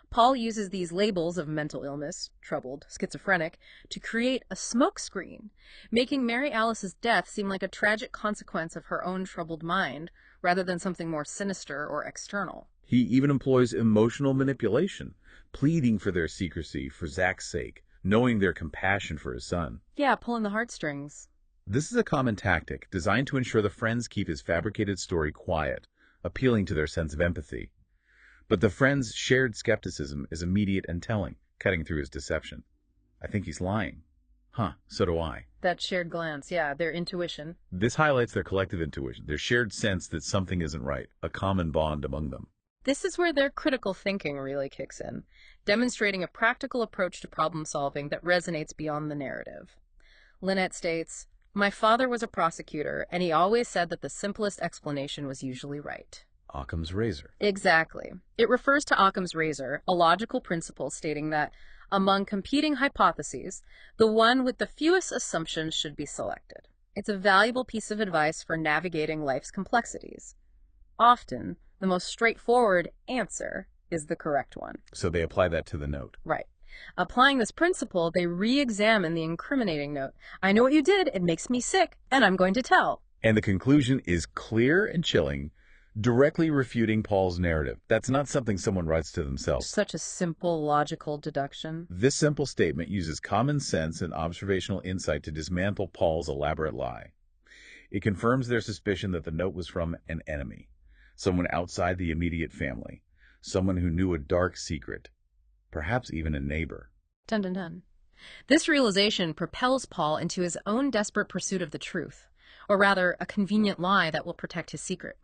Speaker 2: Paul uses these labels of mental illness, troubled, schizophrenic, to create a smokescreen, making Mary Alice's death seem like a tragic consequence of her own troubled mind, rather than something more sinister or external.
Speaker 1: He even employs emotional manipulation, pleading for their secrecy for Zach's sake, knowing their compassion for his son.
Speaker 2: Yeah, pulling the heartstrings.
Speaker 1: This is a common tactic designed to ensure the friends keep his fabricated story quiet, appealing to their sense of empathy. But the friends' shared skepticism is immediate and telling, cutting through his deception. I think he's lying. Huh, so do I.
Speaker 2: That shared glance, yeah, their intuition.
Speaker 1: This highlights their collective intuition, their shared sense that something isn't right, a common bond among them.
Speaker 2: This is where their critical thinking really kicks in, demonstrating a practical approach to problem solving that resonates beyond the narrative. Lynette states, "My father was a prosecutor, and he always said that the simplest explanation was usually right."
Speaker 1: Occam's razor.
Speaker 2: Exactly. It refers to Occam's razor, a logical principle stating that among competing hypotheses, the one with the fewest assumptions should be selected. It's a valuable piece of advice for navigating life's complexities. Often, the most straightforward answer is the correct one.
Speaker 1: So they apply that to the note.
Speaker 2: Right. Applying this principle, they re-examine the incriminating note. "I know what you did, it makes me sick, and I'm going to tell."
Speaker 1: And the conclusion is clear and chilling, directly refuting Paul's narrative. That's not something someone writes to themselves.
Speaker 2: Such a simple, logical deduction.
Speaker 1: This simple statement uses common sense and observational insight to dismantle Paul's elaborate lie. It confirms their suspicion that the note was from an enemy, someone outside the immediate family, someone who knew a dark secret, perhaps even a neighbor.
Speaker 2: Dun dun dun. This realization propels Paul into his own desperate pursuit of the truth, or rather, a convenient lie that will protect his secret.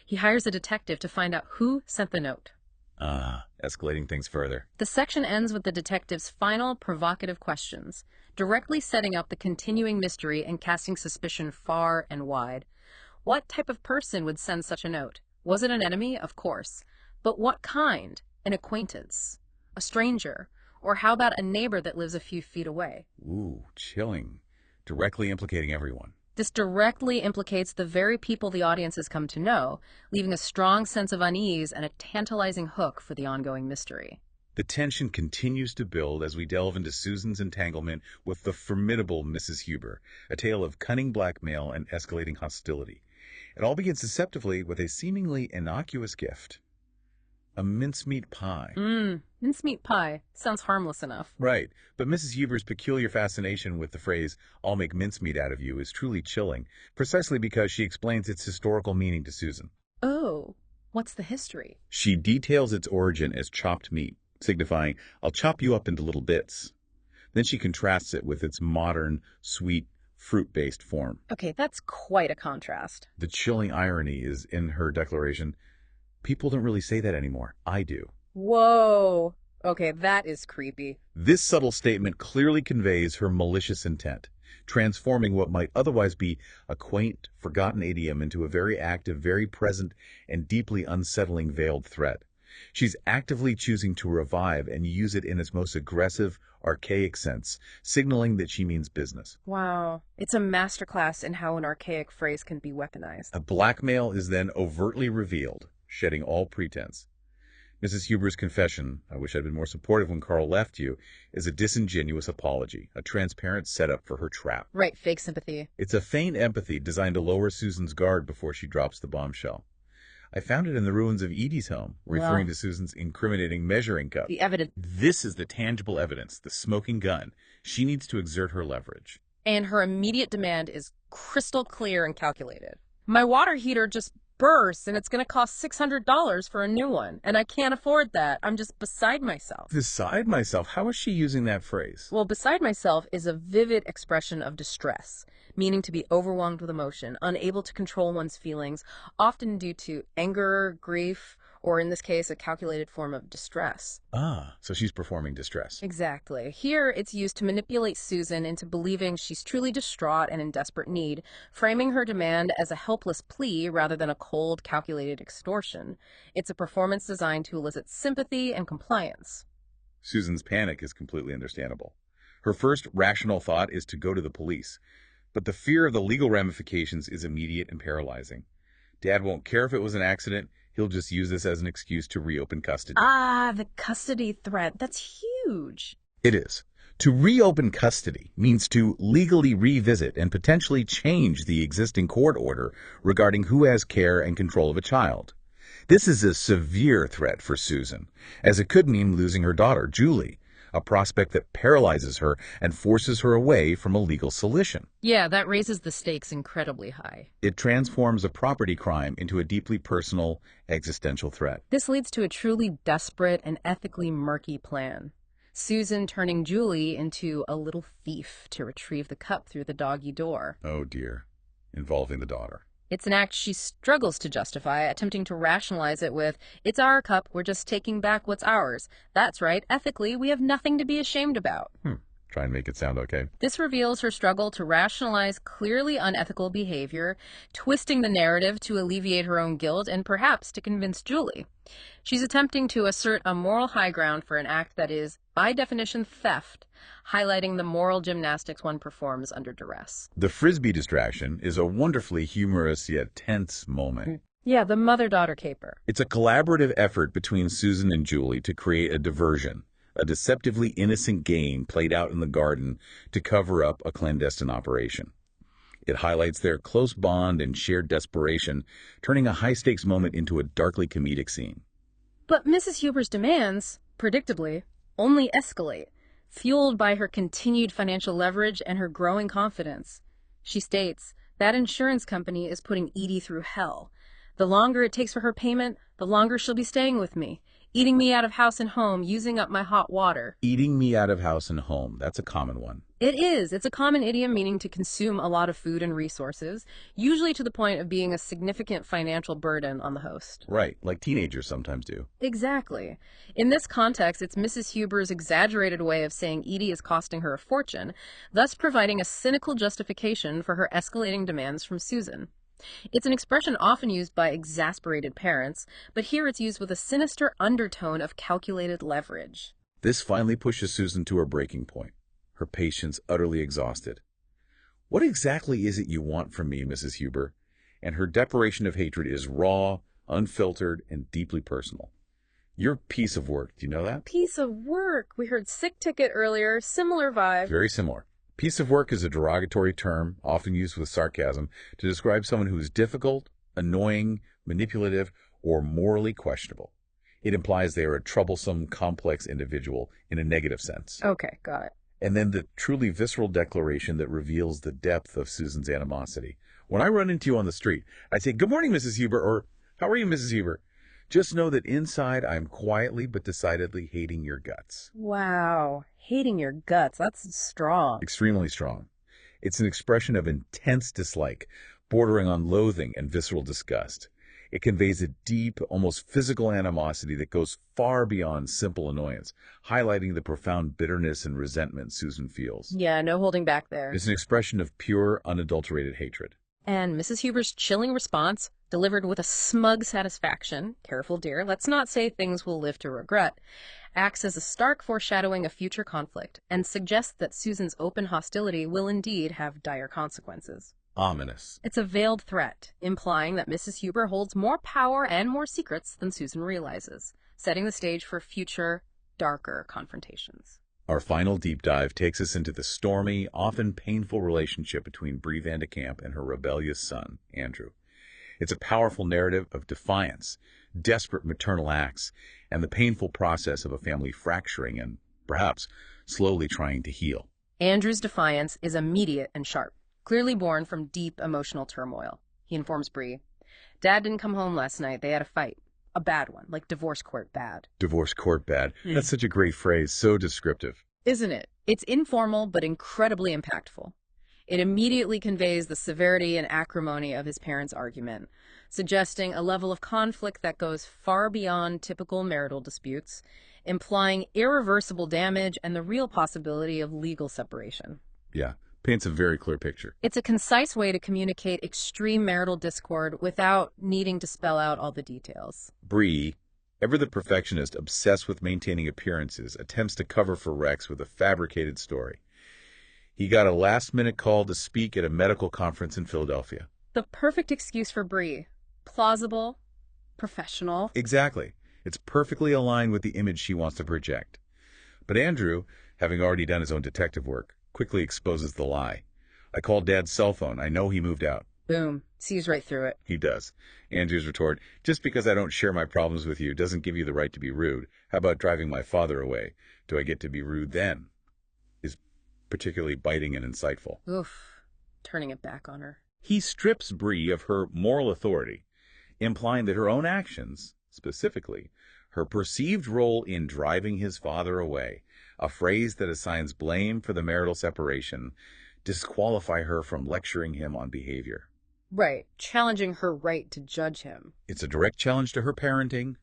Speaker 2: He hires a detective to find out who sent the note.
Speaker 1: Escalating things further.
Speaker 2: The section ends with the detective's final provocative questions, directly setting up the continuing mystery and casting suspicion far and wide. What type of person would send such a note? Was it an enemy? Of course. But what kind? An acquaintance? A stranger? Or how about a neighbor that lives a few feet away?
Speaker 1: Ooh, chilling. Directly implicating everyone.
Speaker 2: This directly implicates the very people the audience has come to know, leaving a strong sense of unease and a tantalizing hook for the ongoing mystery.
Speaker 1: The tension continues to build as we delve into Susan's entanglement with the formidable Mrs. Huber, a tale of cunning blackmail and escalating hostility. It all begins deceptively with a seemingly innocuous gift. A mincemeat pie.
Speaker 2: Mincemeat pie. Sounds harmless enough.
Speaker 1: Right, but Mrs. Huber's peculiar fascination with the phrase, "I'll make mincemeat out of you," is truly chilling, precisely because she explains its historical meaning to Susan.
Speaker 2: Oh, what's the history?
Speaker 1: She details its origin as chopped meat, signifying, "I'll chop you up into little bits." Then she contrasts it with its modern, sweet, fruit-based form.
Speaker 2: Okay, that's quite a contrast.
Speaker 1: The chilling irony is in her declaration, "People don't really say that anymore. I do."
Speaker 2: Whoa. Okay, that is creepy.
Speaker 1: This subtle statement clearly conveys her malicious intent, transforming what might otherwise be a quaint, forgotten idiom into a very active, very present, and deeply unsettling veiled threat. She's actively choosing to revive and use it in its most aggressive, archaic sense, signaling that she means business.
Speaker 2: Wow. It's a masterclass in how an archaic phrase can be weaponized.
Speaker 1: A blackmail is then overtly revealed, shedding all pretense. Mrs. Huber's confession, "I wish I'd been more supportive when Carl left you," is a disingenuous apology, a transparent setup for her trap.
Speaker 2: Right, fake sympathy.
Speaker 1: It's a feigned empathy designed to lower Susan's guard before she drops the bombshell. "I found it in the ruins of Edie's home," referring to Susan's incriminating measuring cup.
Speaker 2: The evidence.
Speaker 1: This is the tangible evidence, the smoking gun. She needs to exert her leverage.
Speaker 2: And her immediate demand is crystal clear and calculated. My water heater just burst and it's going to cost $600 for a new one. And I can't afford that. I'm just beside myself.
Speaker 1: Beside myself? How is she using that phrase?
Speaker 2: Well, beside myself is a vivid expression of distress, meaning to be overwhelmed with emotion, unable to control one's feelings, often due to anger, grief, or in this case, a calculated form of distress.
Speaker 1: So she's performing distress.
Speaker 2: Exactly. Here, it's used to manipulate Susan into believing she's truly distraught and in desperate need, framing her demand as a helpless plea rather than a cold, calculated extortion. It's a performance designed to elicit sympathy and compliance.
Speaker 1: Susan's panic is completely understandable. Her first rational thought is to go to the police, but the fear of the legal ramifications is immediate and paralyzing. Dad won't care if it was an accident. He'll just use this as an excuse to reopen custody.
Speaker 2: The custody threat. That's huge.
Speaker 1: It is. To reopen custody means to legally revisit and potentially change the existing court order regarding who has care and control of a child. This is a severe threat for Susan, as it could mean losing her daughter, Julie, a prospect that paralyzes her and forces her away from a legal solution.
Speaker 2: Yeah, that raises the stakes incredibly high.
Speaker 1: It transforms a property crime into a deeply personal, existential threat.
Speaker 2: This leads to a truly desperate and ethically murky plan. Susan turning Julie into a little thief to retrieve the cup through the doggy door.
Speaker 1: Oh dear, involving the daughter.
Speaker 2: It's an act she struggles to justify, attempting to rationalize it with, "It's our cup, we're just taking back what's ours. That's right, ethically, we have nothing to be ashamed about."
Speaker 1: Try and make it sound okay.
Speaker 2: This reveals her struggle to rationalize clearly unethical behavior, twisting the narrative to alleviate her own guilt and perhaps to convince Julie. She's attempting to assert a moral high ground for an act that is, by definition, theft, highlighting the moral gymnastics one performs under duress.
Speaker 1: The Frisbee distraction is a wonderfully humorous yet tense moment.
Speaker 2: Yeah, the mother-daughter caper.
Speaker 1: It's a collaborative effort between Susan and Julie to create a diversion, a deceptively innocent game played out in the garden to cover up a clandestine operation. It highlights their close bond and shared desperation, turning a high-stakes moment into a darkly comedic scene.
Speaker 2: But Mrs. Huber's demands, predictably, only escalate, fueled by her continued financial leverage and her growing confidence. She states, "That insurance company is putting Edie through hell. The longer it takes for her payment, the longer she'll be staying with me, eating me out of house and home, using up my hot water."
Speaker 1: Eating me out of house and home, that's a common one.
Speaker 2: It is. It's a common idiom meaning to consume a lot of food and resources, usually to the point of being a significant financial burden on the host.
Speaker 1: Right, like teenagers sometimes do.
Speaker 2: Exactly. In this context, it's Mrs. Huber's exaggerated way of saying Edie is costing her a fortune, thus providing a cynical justification for her escalating demands from Susan. It's an expression often used by exasperated parents, but here it's used with a sinister undertone of calculated leverage.
Speaker 1: This finally pushes Susan to her breaking point, her patience utterly exhausted. "What exactly is it you want from me, Mrs. Huber?" And her declaration of hatred is raw, unfiltered, and deeply personal. "Your piece of work, do you know that?"
Speaker 2: Piece of work. We heard sick ticket earlier, similar vibe.
Speaker 1: Very similar. Piece of work is a derogatory term, often used with sarcasm, to describe someone who is difficult, annoying, manipulative, or morally questionable. It implies they are a troublesome, complex individual in a negative sense.
Speaker 2: Okay, got it.
Speaker 1: And then the truly visceral declaration that reveals the depth of Susan's animosity. When I run into you on the street, I say, "Good morning, Mrs. Huber," or "How are you, Mrs. Huber?" Just know that inside I'm quietly but decidedly hating your guts.
Speaker 2: Wow, hating your guts, that's strong.
Speaker 1: Extremely strong. It's an expression of intense dislike, bordering on loathing and visceral disgust. It conveys a deep, almost physical animosity that goes far beyond simple annoyance, highlighting the profound bitterness and resentment Susan feels.
Speaker 2: Yeah, no holding back there.
Speaker 1: It's an expression of pure, unadulterated hatred.
Speaker 2: And Mrs. Huber's chilling response, delivered with a smug satisfaction, careful dear, let's not say things we'll live to regret, acts as a stark foreshadowing of future conflict and suggests that Susan's open hostility will indeed have dire consequences.
Speaker 1: Ominous.
Speaker 2: It's a veiled threat, implying that Mrs. Huber holds more power and more secrets than Susan realizes, setting the stage for future, darker confrontations.
Speaker 1: Our final deep dive takes us into the stormy, often painful relationship between Bree Van de Kamp and her rebellious son, Andrew. It's a powerful narrative of defiance, desperate maternal acts, and the painful process of a family fracturing and, perhaps, slowly trying to heal.
Speaker 2: Andrew's defiance is immediate and sharp, clearly born from deep emotional turmoil. He informs Bree, "Dad didn't come home last night. They had a fight. A bad one, like divorce court bad."
Speaker 1: Divorce court bad. That's such a great phrase, so descriptive.
Speaker 2: Isn't it? It's informal but incredibly impactful. It immediately conveys the severity and acrimony of his parents' argument, suggesting a level of conflict that goes far beyond typical marital disputes, implying irreversible damage and the real possibility of legal separation.
Speaker 1: Yeah, paints a very clear picture.
Speaker 2: It's a concise way to communicate extreme marital discord without needing to spell out all the details.
Speaker 1: Bree, ever the perfectionist obsessed with maintaining appearances, attempts to cover for Rex with a fabricated story. He got a last-minute call to speak at a medical conference in Philadelphia.
Speaker 2: The perfect excuse for Bree. Plausible, professional.
Speaker 1: Exactly. It's perfectly aligned with the image she wants to project. But Andrew, having already done his own detective work, quickly exposes the lie. "I called Dad's cell phone. I know he moved out."
Speaker 2: Boom. Sees right through it.
Speaker 1: He does. Andrew's retort, "Just because I don't share my problems with you doesn't give you the right to be rude. How about driving my father away? Do I get to be rude then?" Is particularly biting and insightful.
Speaker 2: Oof. Turning it back on her.
Speaker 1: He strips Bree of her moral authority, implying that her own actions, specifically, her perceived role in driving his father away, a phrase that assigns blame for the marital separation, disqualify her from lecturing him on behavior.
Speaker 2: Right. Challenging her right to judge him.
Speaker 1: It's a direct challenge to her parenting,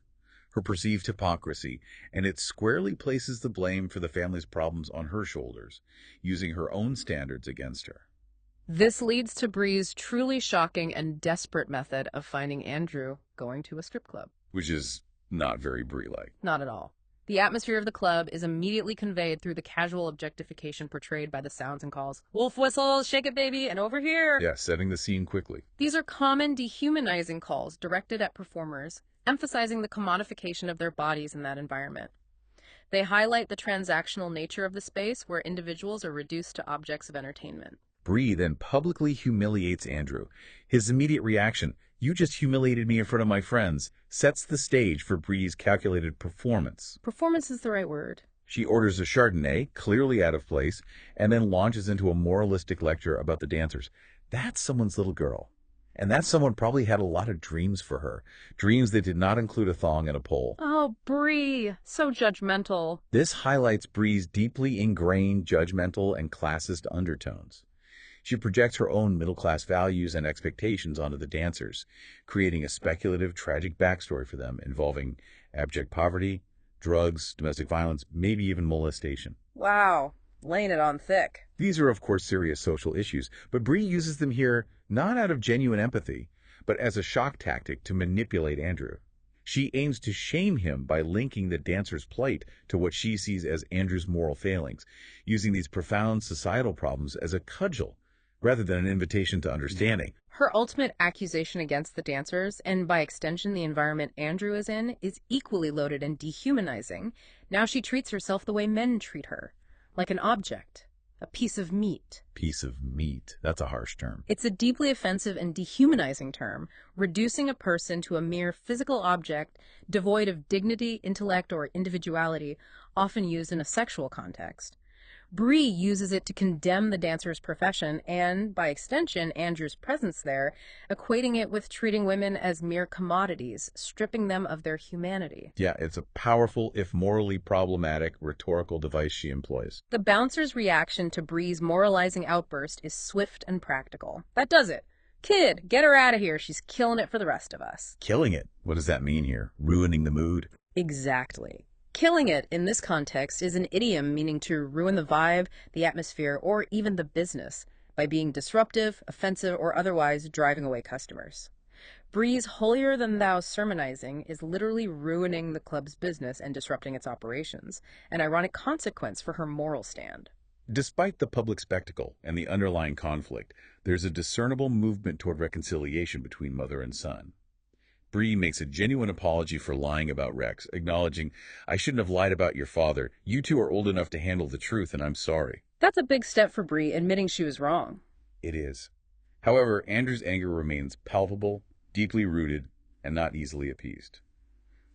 Speaker 1: her perceived hypocrisy, and it squarely places the blame for the family's problems on her shoulders, using her own standards against her.
Speaker 2: This leads to Bree's truly shocking and desperate method of finding Andrew going to a strip club.
Speaker 1: Which is not very Bree-like.
Speaker 2: Not at all. The atmosphere of the club is immediately conveyed through the casual objectification portrayed by the sounds and calls. "Wolf whistle, shake it baby, and over here."
Speaker 1: Yeah, setting the scene quickly.
Speaker 2: These are common dehumanizing calls directed at performers, emphasizing the commodification of their bodies in that environment. They highlight the transactional nature of the space where individuals are reduced to objects of entertainment.
Speaker 1: Bree then publicly humiliates Andrew. His immediate reaction, "You just humiliated me in front of my friends," sets the stage for Bree's calculated performance.
Speaker 2: Performance is the right word.
Speaker 1: She orders a Chardonnay, clearly out of place, and then launches into a moralistic lecture about the dancers. That's someone's little girl. And that someone probably had a lot of dreams for her. Dreams that did not include a thong and a pole.
Speaker 2: Oh, Bree, so judgmental.
Speaker 1: This highlights Bree's deeply ingrained judgmental and classist undertones. She projects her own middle-class values and expectations onto the dancers, creating a speculative, tragic backstory for them involving abject poverty, drugs, domestic violence, maybe even molestation.
Speaker 2: Wow, laying it on thick.
Speaker 1: These are, of course, serious social issues, but Bree uses them here not out of genuine empathy, but as a shock tactic to manipulate Andrew. She aims to shame him by linking the dancer's plight to what she sees as Andrew's moral failings, using these profound societal problems as a cudgel rather than an invitation to understanding.
Speaker 2: Her ultimate accusation against the dancers, and by extension the environment Andrew is in, is equally loaded and dehumanizing. Now she treats herself the way men treat her, like an object, a piece of meat.
Speaker 1: Piece of meat. That's a harsh term.
Speaker 2: It's a deeply offensive and dehumanizing term, reducing a person to a mere physical object devoid of dignity, intellect, or individuality, often used in a sexual context. Bree uses it to condemn the dancer's profession and, by extension, Andrew's presence there, equating it with treating women as mere commodities, stripping them of their humanity.
Speaker 1: Yeah, it's a powerful, if morally problematic, rhetorical device she employs.
Speaker 2: The bouncer's reaction to Bree's moralizing outburst is swift and practical. That does it. Kid, get her out of here. She's killing it for the rest of us.
Speaker 1: Killing it. What does that mean here? Ruining the mood?
Speaker 2: Exactly. Killing it in this context is an idiom meaning to ruin the vibe, the atmosphere, or even the business by being disruptive, offensive, or otherwise driving away customers. Bree's holier-than-thou sermonizing is literally ruining the club's business and disrupting its operations, an ironic consequence for her moral stand.
Speaker 1: Despite the public spectacle and the underlying conflict, there's a discernible movement toward reconciliation between mother and son. Bree makes a genuine apology for lying about Rex, acknowledging, "I shouldn't have lied about your father. You two are old enough to handle the truth, and I'm sorry."
Speaker 2: That's a big step for Bree, admitting she was wrong.
Speaker 1: It is. However, Andrew's anger remains palpable, deeply rooted, and not easily appeased.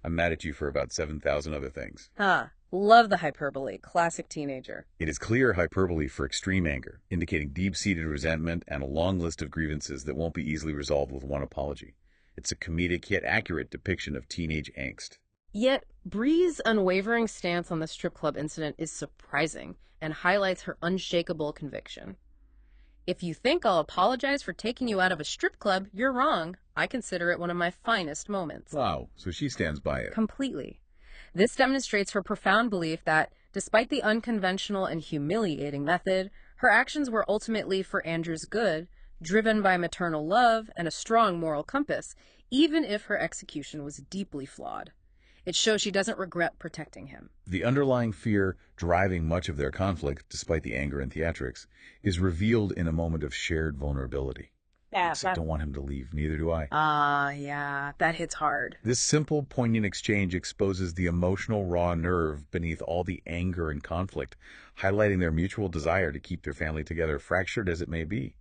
Speaker 1: I'm mad at you for about 7,000 other things.
Speaker 2: Love the hyperbole, classic teenager.
Speaker 1: It is clear hyperbole for extreme anger, indicating deep-seated resentment and a long list of grievances that won't be easily resolved with one apology. It's a comedic yet accurate depiction of teenage angst.
Speaker 2: Yet, Bree's unwavering stance on the strip club incident is surprising and highlights her unshakable conviction. "If you think I'll apologize for taking you out of a strip club, you're wrong. I consider it one of my finest moments."
Speaker 1: Wow, so she stands by it.
Speaker 2: Completely. This demonstrates her profound belief that, despite the unconventional and humiliating method, her actions were ultimately for Andrew's good, driven by maternal love and a strong moral compass, even if her execution was deeply flawed. It shows she doesn't regret protecting him.
Speaker 1: The underlying fear driving much of their conflict, despite the anger and theatrics, is revealed in a moment of shared vulnerability. I don't want him to leave, neither do I.
Speaker 2: Yeah, that hits hard.
Speaker 1: This simple, poignant exchange exposes the emotional raw nerve beneath all the anger and conflict, highlighting their mutual desire to keep their family together, fractured as it may be.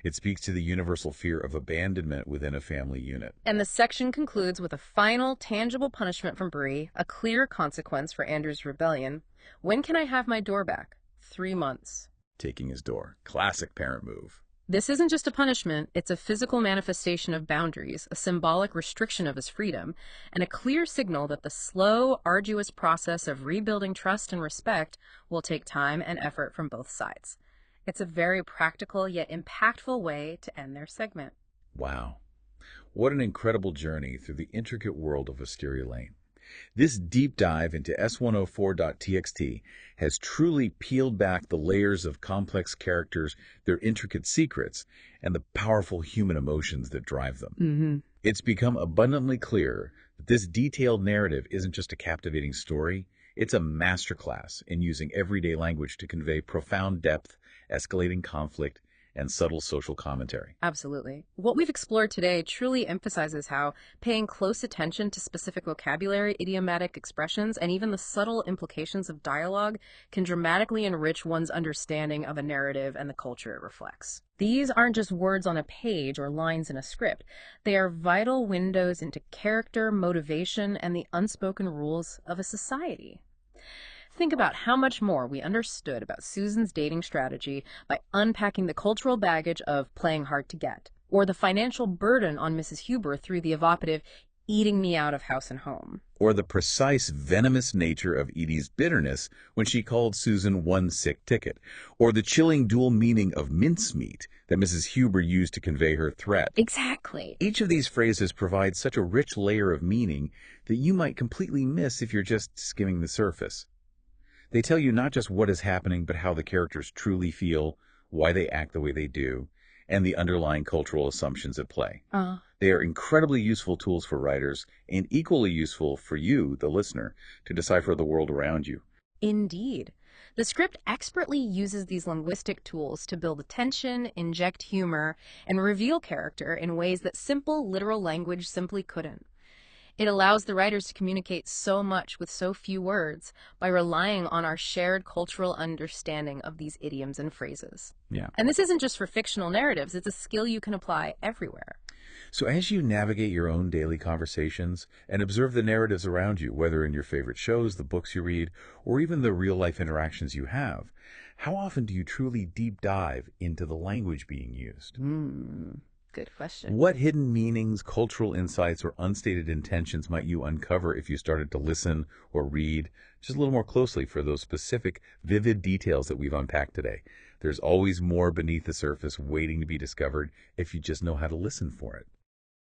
Speaker 1: It speaks to the universal fear of abandonment within a family unit.
Speaker 2: And the section concludes with a final, tangible punishment from Bree, a clear consequence for Andrew's rebellion. "When can I have my door back?" 3 months.
Speaker 1: Taking his door. Classic parent move.
Speaker 2: This isn't just a punishment, it's a physical manifestation of boundaries, a symbolic restriction of his freedom, and a clear signal that the slow, arduous process of rebuilding trust and respect will take time and effort from both sides. It's a very practical yet impactful way to end their segment.
Speaker 1: Wow. What an incredible journey through the intricate world of Wisteria Lane. This deep dive into S104.txt has truly peeled back the layers of complex characters, their intricate secrets, and the powerful human emotions that drive them. It's become abundantly clear that this detailed narrative isn't just a captivating story, it's a masterclass in using everyday language to convey profound depth, escalating conflict, and subtle social commentary.
Speaker 2: Absolutely. What we've explored today truly emphasizes how paying close attention to specific vocabulary, idiomatic expressions, and even the subtle implications of dialogue can dramatically enrich one's understanding of a narrative and the culture it reflects. These aren't just words on a page or lines in a script. They are vital windows into character, motivation, and the unspoken rules of a society. Think about how much more we understood about Susan's dating strategy by unpacking the cultural baggage of playing hard to get, or the financial burden on Mrs. Huber through the evocative eating me out of house and home.
Speaker 1: Or the precise venomous nature of Edie's bitterness when she called Susan one sick ticket, or the chilling dual meaning of mincemeat that Mrs. Huber used to convey her threat.
Speaker 2: Exactly.
Speaker 1: Each of these phrases provides such a rich layer of meaning that you might completely miss if you're just skimming the surface. They tell you not just what is happening, but how the characters truly feel, why they act the way they do, and the underlying cultural assumptions at play. They are incredibly useful tools for writers, and equally useful for you, the listener, to decipher the world around you.
Speaker 2: Indeed. The script expertly uses these linguistic tools to build tension, inject humor, and reveal character in ways that simple, literal language simply couldn't. It allows the writers to communicate so much with so few words by relying on our shared cultural understanding of these idioms and phrases.
Speaker 1: Yeah.
Speaker 2: And this isn't just for fictional narratives, it's a skill you can apply everywhere.
Speaker 1: So as you navigate your own daily conversations and observe the narratives around you, whether in your favorite shows, the books you read, or even the real-life interactions you have, how often do you truly deep dive into the language being used?
Speaker 2: Good question.
Speaker 1: What hidden meanings, cultural insights, or unstated intentions might you uncover if you started to listen or read just a little more closely for those specific, vivid details that we've unpacked today? There's always more beneath the surface waiting to be discovered if you just know how to listen for it.